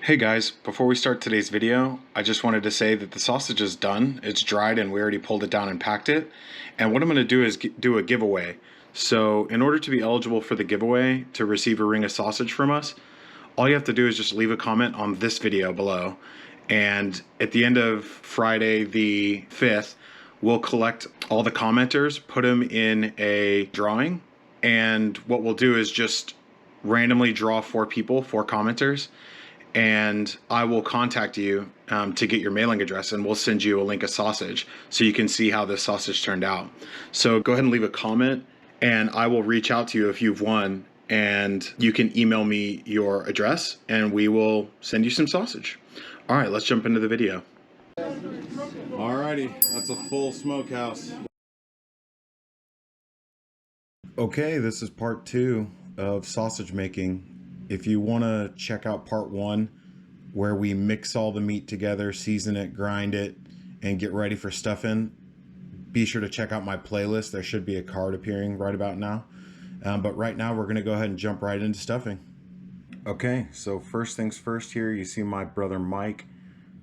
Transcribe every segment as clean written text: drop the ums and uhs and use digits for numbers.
Hey guys, before we start today's video, I just wanted to say that the sausage is done. It's dried and we already pulled it down and packed it. And what I'm going to do is do a giveaway. So in order to be eligible for the giveaway to receive a ring of sausage from us, all you have to do is just leave a comment on this video below. And at the end of Friday the 5th, we'll collect all the commenters, put them in a drawing. And what we'll do is just randomly draw 4 people, 4 commenters. And I will contact you to get your mailing address, and we'll send you a link of sausage so you can see how this sausage turned out. So go ahead and leave a comment, and I will reach out to you if you've won, and you can email me your address, and we will send you some sausage. All right, let's jump into the video. Alrighty, that's a full smokehouse. Okay, this is part 2 of sausage making. If you want to check out part 1, where we mix all the meat together, season it, grind it, and get ready for stuffing, be sure to check out my playlist. There should be a card appearing right about now. But right now, we're going to go ahead and jump right into stuffing. Okay, so first things first here, you see my brother Mike.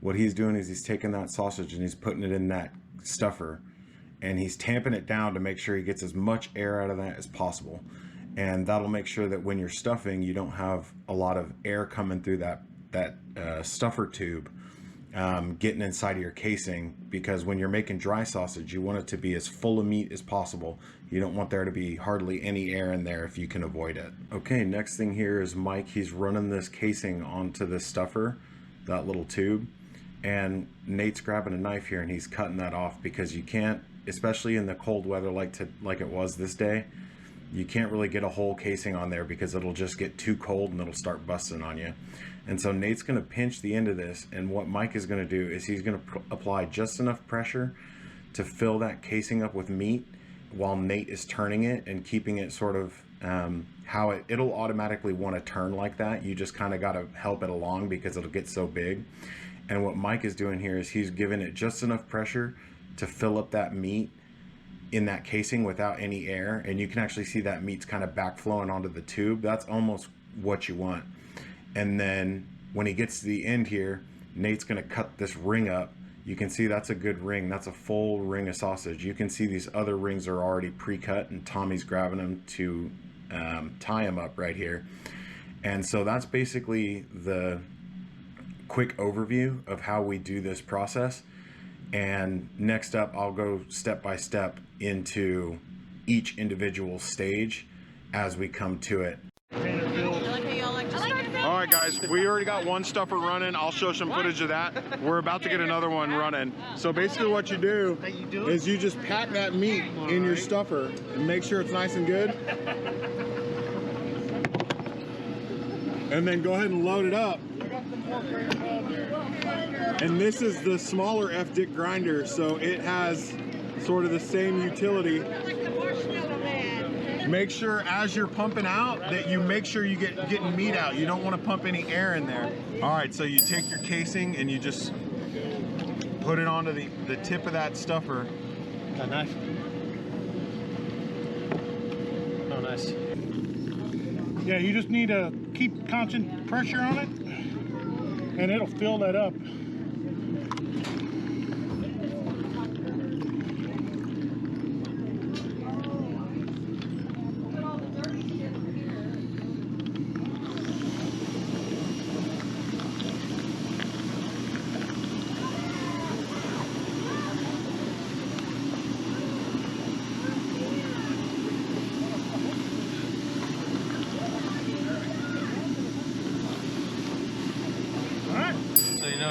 What he's doing is he's taking that sausage and he's putting it in that stuffer. And he's tamping it down to make sure he gets as much air out of that as possible. And that'll make sure that when you're stuffing, you don't have a lot of air coming through that stuffer tube getting inside of your casing, because when you're making dry sausage, you want it to be as full of meat as possible. You don't want there to be hardly any air in there if you can avoid it. Okay, next thing here is Mike. He's running this casing onto this stuffer, that little tube, and Nate's grabbing a knife here and he's cutting that off, because you can't, especially in the cold weather like it was this day, you can't really get a whole casing on there because it'll just get too cold and it'll start busting on you. And so Nate's going to pinch the end of this, and what Mike is going to do is he's going to apply just enough pressure to fill that casing up with meat while Nate is turning it and keeping it sort of how it'll automatically want to turn like that. You just kind of got to help it along because it'll get so big. And what Mike is doing here is he's giving it just enough pressure to fill up that meat in that casing without any air, and you can actually see that meat's kind of backflowing onto the tube. That's almost what you want. And then when he gets to the end here, Nate's going to cut this ring up. You can see that's a good ring. That's a full ring of sausage. You can see these other rings are already pre-cut, and Tommy's grabbing them to tie them up right here. And so that's basically the quick overview of how we do this process. And next up, I'll go step by step into each individual stage as we come to it. All right, guys, we already got one stuffer running. I'll show some footage of that. We're about to get another one running. So basically what you do is you just pack that meat in your stuffer and make sure it's nice and good. And then go ahead and load it up. And this is the smaller F-Dick grinder, so it has sort of the same utility. Make sure as you're pumping out that you make sure you getting meat out. You don't want to pump any air in there. All right, so you take your casing and you just put it onto the tip of that stuffer. Got a knife? Oh, nice. Yeah, you just need to keep constant pressure on it, and it'll fill that up.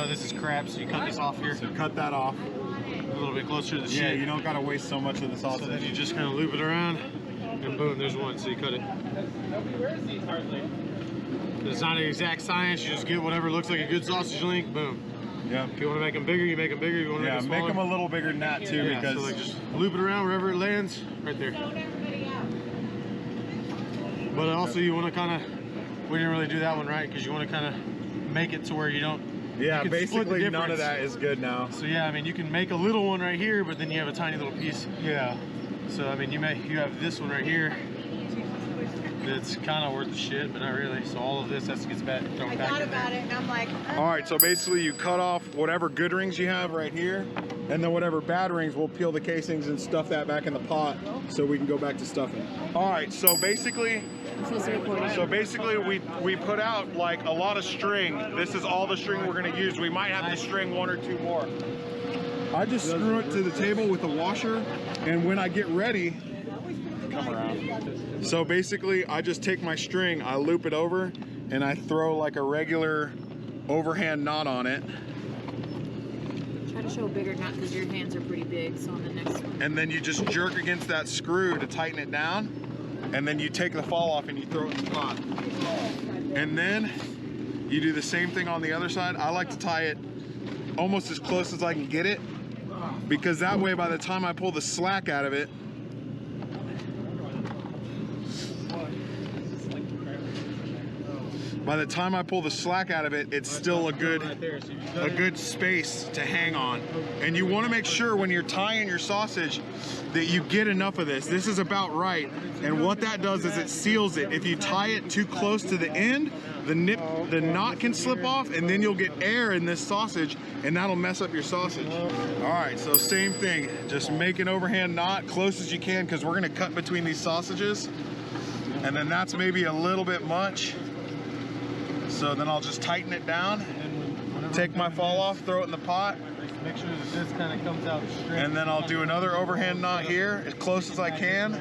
This is crap, so you cut this off here. So cut that off. A little bit closer to the sheet. Yeah, you don't gotta waste so much of the sausage. So then you just kind of loop it around, and boom, there's one, so you cut it. It's not an exact science, you just get whatever looks like a good sausage length, boom. Yeah. If you want to make them bigger, you make them bigger. If you want to make them smaller, make them a little bigger than that too, yeah, because so like just loop it around wherever it lands, right there. But also you want to kind of, we didn't really do that one right, because you want to kind of make it to where you don't. Yeah, basically none of that is good now. So yeah, I mean, you can make a little one right here, but then you have a tiny little piece. Yeah. So I mean, you have this one right here, It's kind of worth the shit, but not really. So all of this has to get back thrown I back thought in there. about it and I'm like, All right, so basically you cut off whatever good rings you have right here, and then whatever bad rings, we'll peel the casings and stuff that back in the pot so we can go back to stuffing. All right, so basically we put out like a lot of string. This is all the string we're gonna use. We might have to string 1 or 2 more. I just screw it to the table with a washer, and when I get ready, come around. So basically I just take my string, I loop it over, and I throw like a regular overhand knot on it. Try to show a bigger knot because your hands are pretty big, so on the next one. And then you just jerk against that screw to tighten it down, and then you take the fall off and you throw it in the pot. And then you do the same thing on the other side. I like to tie it almost as close as I can get it, because that way by the time I pull the slack out of it, it's still a good space to hang on. And you want to make sure when you're tying your sausage that you get enough of this. This is about right. And what that does is it seals it. If you tie it too close to the end, the knot can slip off, and then you'll get air in this sausage, and that'll mess up your sausage. All right, so same thing. Just make an overhand knot close as you can, because we're gonna cut between these sausages. And then that's maybe a little bit much. So then I'll just tighten it down, take my fall off, throw it in the pot. Make sure that this kind of comes out straight. And then I'll do another overhand knot here, as close as I can.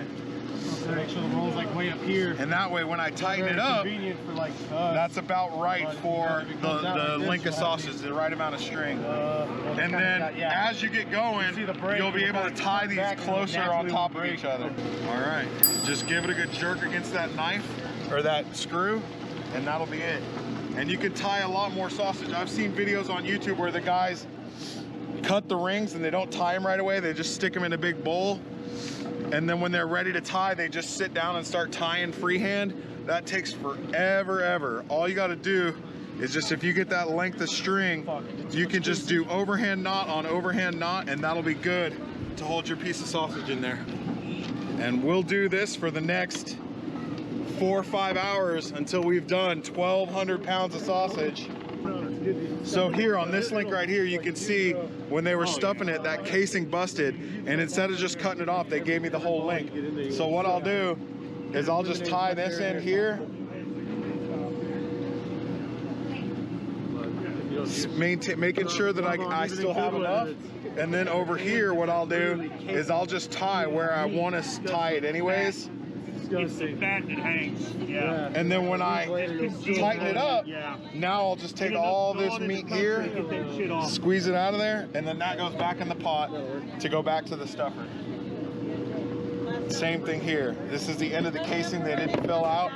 So make sure the roll's like way up here. And that way when I tighten it up, For like that's about right for the length of sausage, the right amount of string. And then as you get going, you'll be able to tie these closer on top of each other. All right, just give it a good jerk against that knife or that screw, and that'll be it. And you can tie a lot more sausage. I've seen videos on YouTube where the guys cut the rings and they don't tie them right away. They just stick them in a big bowl. And then when they're ready to tie, they just sit down and start tying freehand. That takes forever, ever. All you gotta do is just, if you get that length of string, you can just do overhand knot on overhand knot, and that'll be good to hold your piece of sausage in there. And we'll do this for the next 4 or 5 hours until we've done 1,200 pounds of sausage. So here on this link right here, you can see when they were stuffing it, that casing busted, and instead of just cutting it off, they gave me the whole link. So what I'll do is I'll just tie this in here, making sure that I still have enough. And then over here, what I'll do is I'll just tie where I want to tie it anyways. It's the fat that hangs. Yeah. And then when I tighten it up, now I'll just take all this meat here, squeeze it out of there, and then that goes back in the pot to go back to the stuffer. Same thing here. This is the end of the casing they didn't fill out.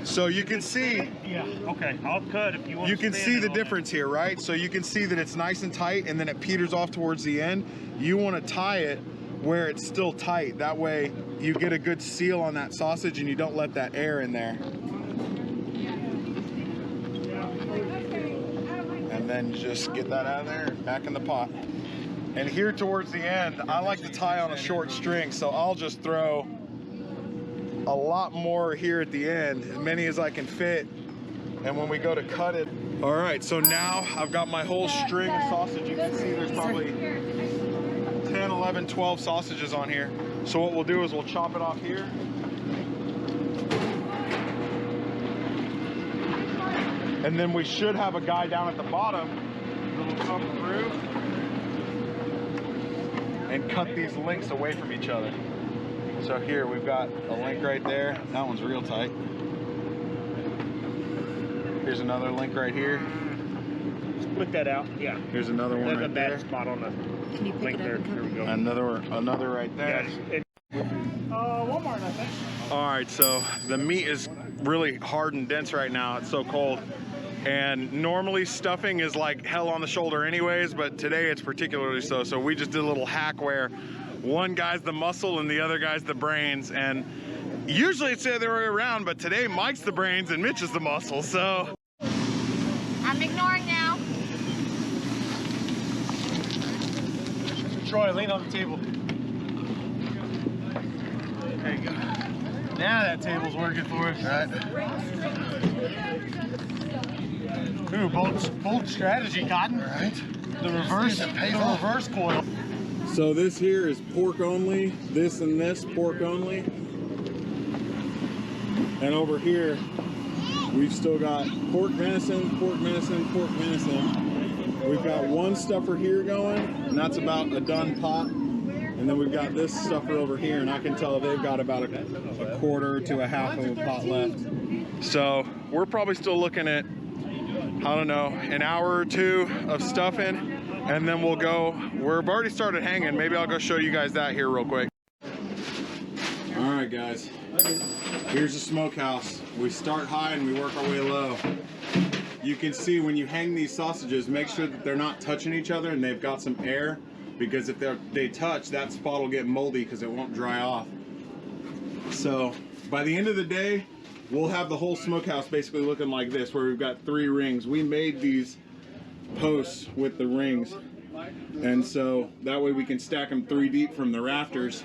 So you can see, Yeah, okay, I'll cut if you want. you can see the difference here, right? So you can see that it's nice and tight, and then it peters off towards the end. You want to tie it where it's still tight. That way you get a good seal on that sausage and you don't let that air in there. And then you just get that out of there, back in the pot. And here towards the end, I like to tie on a short string, so I'll just throw a lot more here at the end, as many as I can fit. And when we go to cut it, all right, so now I've got my whole string of sausage. You can see there's probably 10, 11, 12 sausages on here. So what we'll do is we'll chop it off here. And then we should have a guy down at the bottom that'll come through and cut these links away from each other. So here we've got a link right there. That one's real tight. Here's another link right here. Split that out. Yeah. Here's another one There's right a bad there. spot on the Can you pick link it there. up and There we go. Another right there. Yes. Walmart, I think. All right, so the meat is really hard and dense right now. It's so cold. And normally stuffing is like hell on the shoulder anyways, but today it's particularly so. So we just did a little hack where one guy's the muscle and the other guy's the brains. And usually it's the other way around, but today Mike's the brains and Mitch is the muscle, so. I'm ignoring now. Troy, lean on the table. There you go. Now that table's working for us. Right. Ooh, bold strategy, Cotton. Right. The reverse coil. So this here is pork only. This and this pork only. And over here, we've still got pork venison, pork venison, pork venison. We've got one stuffer here going, and that's about a done pot. And then we've got this stuffer over here, and I can tell they've got about a quarter to a half of a pot left. So we're probably still looking at, I don't know, an hour or two of stuffing, and then we'll go. We've already started hanging. Maybe I'll go show you guys that here real quick. All right, guys. Here's the smokehouse. We start high and we work our way low. You can see when you hang these sausages, make sure that they're not touching each other and they've got some air, because if they touch, that spot will get moldy because it won't dry off. So by the end of the day, we'll have the whole smokehouse basically looking like this, where we've got 3 rings. We made these posts with the rings, and so that way we can stack them 3 deep from the rafters.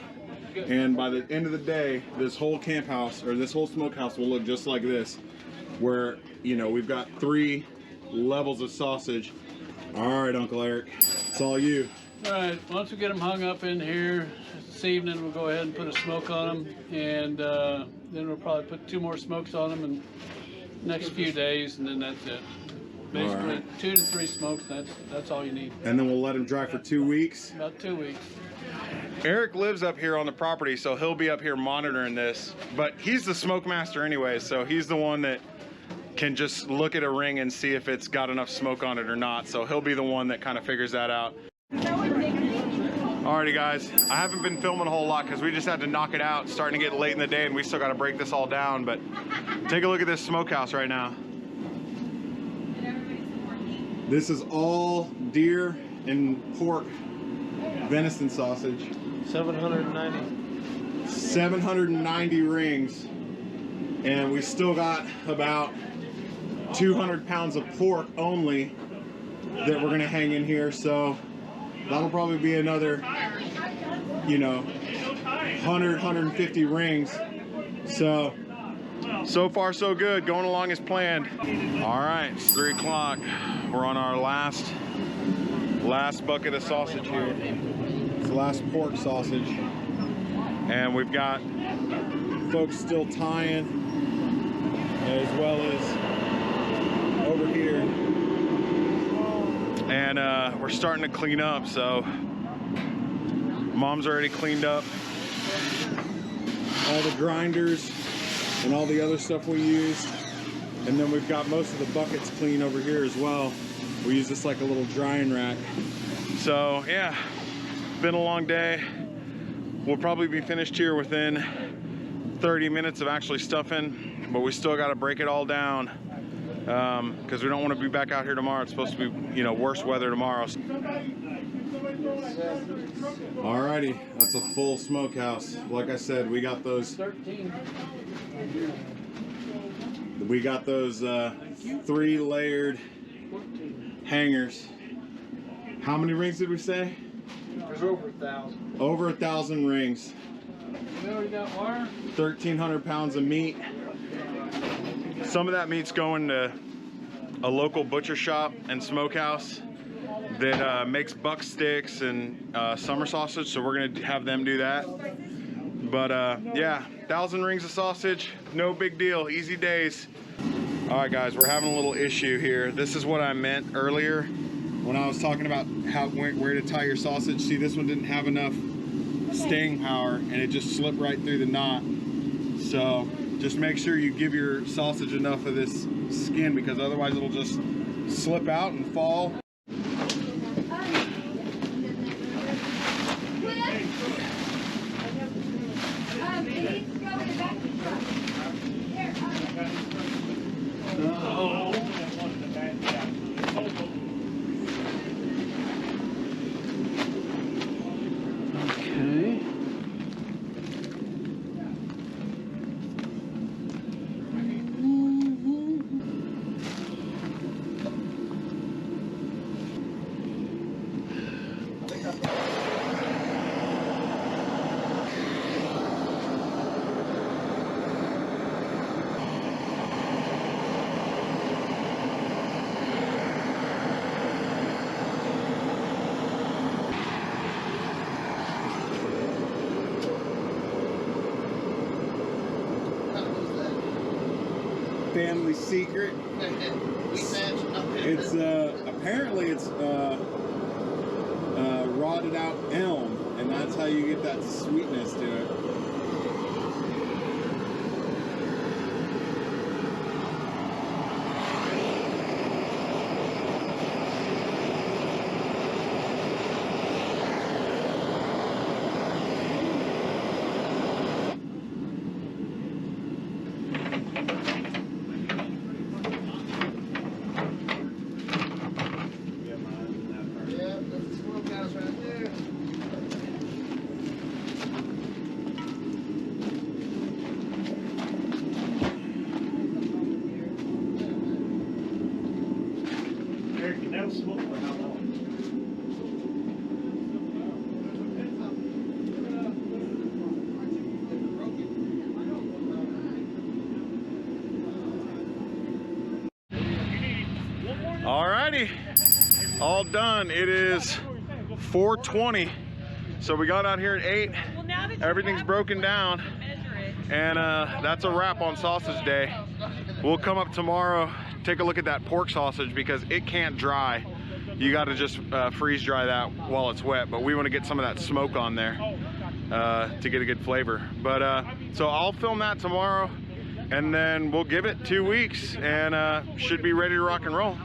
And by the end of the day, this whole camp house, or this whole smokehouse, will look just like this, where, you know, we've got 3 levels of sausage. All right, Uncle Eric, it's all you. All right, once we get them hung up in here this evening, we'll go ahead and put a smoke on them, and then we'll probably put 2 more smokes on them in the next few days, and then that's it. Basically, right. 2 to 3 smokes, that's all you need. And then we'll let them dry for 2 weeks. About 2 weeks. Eric lives up here on the property, so he'll be up here monitoring this, but he's the smoke master anyway, so he's the one that can just look at a ring and see if it's got enough smoke on it or not. So he'll be the one that kind of figures that out. Alrighty guys, I haven't been filming a whole lot because we just had to knock it out. It's starting to get late in the day and we still got to break this all down, but take a look at this smokehouse right now. This is all deer and pork venison sausage. 790. 790 rings, and we still got about 200 pounds of pork only that we're gonna hang in here, so that'll probably be another, you know, 150 rings. So far so good, going along as planned. All right, it's 3 o'clock. We're on our last bucket of sausage here. It's the last pork sausage. And we've got folks still tying, as well as over here. And we're starting to clean up, so Mom's already cleaned up all the grinders and all the other stuff we used. And then we've got most of the buckets clean over here as well. We use this like a little drying rack. So yeah, been a long day. We'll probably be finished here within 30 minutes of actually stuffing, but we still got to break it all down because we don't want to be back out here tomorrow. It's supposed to be, you know, worse weather tomorrow. Alrighty, that's a full smokehouse. Like I said, we got those 13. 3-layered hangers. How many rings did we say? There's over 1,000. Over 1,000 rings. We already got wire. 1,300 pounds of meat. Some of that meat's going to a local butcher shop and smokehouse that makes buck sticks and summer sausage, so we're gonna have them do that. But yeah, 1,000 rings of sausage, no big deal, easy days. All right guys, we're having a little issue here. This is what I meant earlier when I was talking about where to tie your sausage. See, this one didn't have enough staying power and it just slipped right through the knot. So just make sure you give your sausage enough of this skin, because otherwise it'll just slip out and fall. Okay. family secret. It's apparently it's rotted out elm, and that's how you get that sweetness to it. Alrighty, all done. It is 4:20, so we got out here at 8. Everything's broken down, and that's a wrap on sausage day. We'll come up tomorrow, take a look at that pork sausage because it can't dry. You got to just freeze dry that while it's wet, but we want to get some of that smoke on there to get a good flavor. But so I'll film that tomorrow, and then we'll give it 2 weeks, and should be ready to rock and roll.